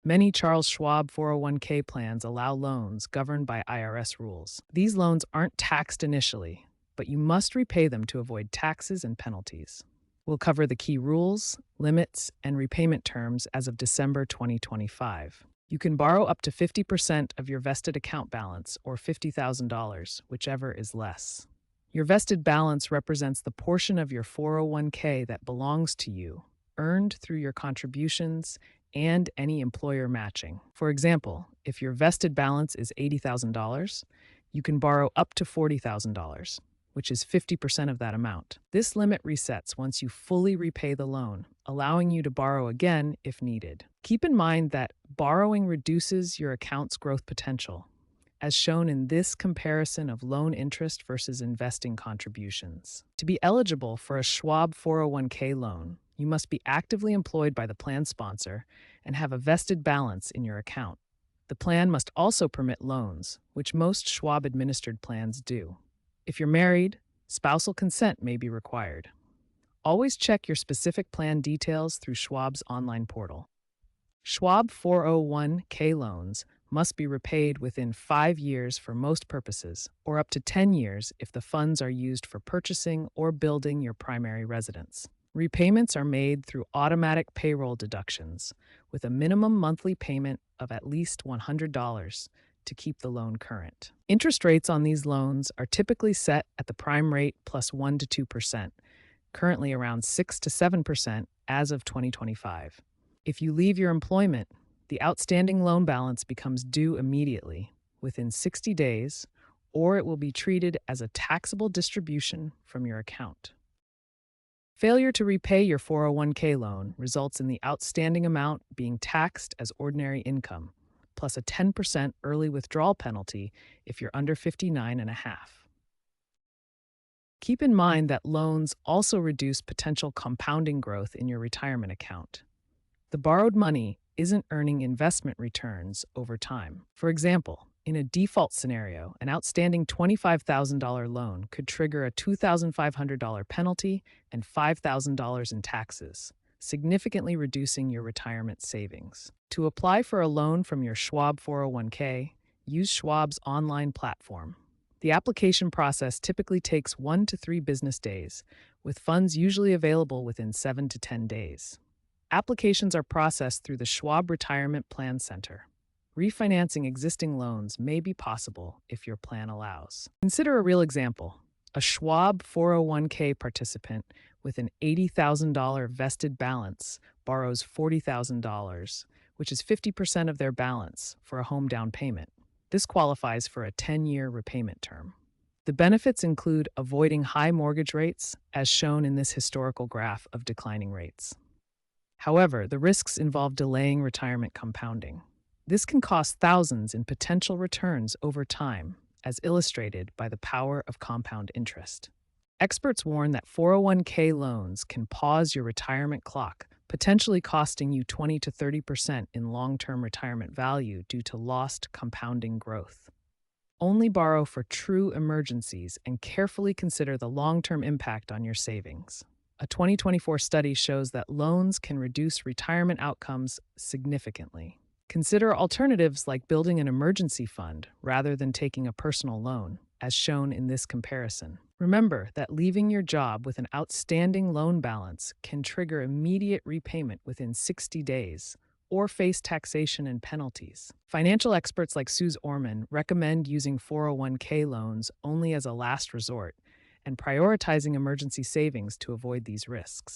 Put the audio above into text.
Many Charles Schwab 401k plans allow loans governed by IRS rules. These loans aren't taxed initially, but you must repay them to avoid taxes and penalties. We'll cover the key rules, limits, and repayment terms as of December 2025. You can borrow up to 50% of your vested account balance or $50,000, whichever is less. Your vested balance represents the portion of your 401k that belongs to you, earned through your contributions and any employer matching. For example, if your vested balance is $80,000, you can borrow up to $40,000, which is 50% of that amount. This limit resets once you fully repay the loan, allowing you to borrow again if needed. Keep in mind that borrowing reduces your account's growth potential, as shown in this comparison of loan interest versus investing contributions. To be eligible for a Schwab 401k loan, you must be actively employed by the plan sponsor and have a vested balance in your account. The plan must also permit loans, which most Schwab-administered plans do. If you're married, spousal consent may be required. Always check your specific plan details through Schwab's online portal. Schwab 401k loans must be repaid within 5 years for most purposes, or up to 10 years if the funds are used for purchasing or building your primary residence. Repayments are made through automatic payroll deductions, with a minimum monthly payment of at least $100 to keep the loan current. Interest rates on these loans are typically set at the prime rate plus 1 to 2%, currently around 6 to 7% as of 2025. If you leave your employment, the outstanding loan balance becomes due immediately, within 60 days, or it will be treated as a taxable distribution from your account. Failure to repay your 401k loan results in the outstanding amount being taxed as ordinary income, plus a 10% early withdrawal penalty if you're under 59 and a half. Keep in mind that loans also reduce potential compounding growth in your retirement account. The borrowed money isn't earning investment returns over time. For example, in a default scenario, an outstanding $25,000 loan could trigger a $2,500 penalty and $5,000 in taxes, significantly reducing your retirement savings. To apply for a loan from your Schwab 401k, use Schwab's online platform. The application process typically takes 1 to 3 business days, with funds usually available within 7 to 10 days. Applications are processed through the Schwab Retirement Plan Center. Refinancing existing loans may be possible if your plan allows. Consider a real example. A Schwab 401k participant with an $80,000 vested balance borrows $40,000, which is 50% of their balance, for a home down payment. This qualifies for a 10-year repayment term. The benefits include avoiding high mortgage rates, as shown in this historical graph of declining rates. However, the risks involve delaying retirement compounding. This can cost thousands in potential returns over time, as illustrated by the power of compound interest. Experts warn that 401k loans can pause your retirement clock, potentially costing you 20 to 30% in long-term retirement value due to lost compounding growth. Only borrow for true emergencies and carefully consider the long-term impact on your savings. A 2024 study shows that loans can reduce retirement outcomes significantly. Consider alternatives like building an emergency fund rather than taking a personal loan, as shown in this comparison. Remember that leaving your job with an outstanding loan balance can trigger immediate repayment within 60 days or face taxation and penalties. Financial experts like Suze Orman recommend using 401k loans only as a last resort and prioritizing emergency savings to avoid these risks.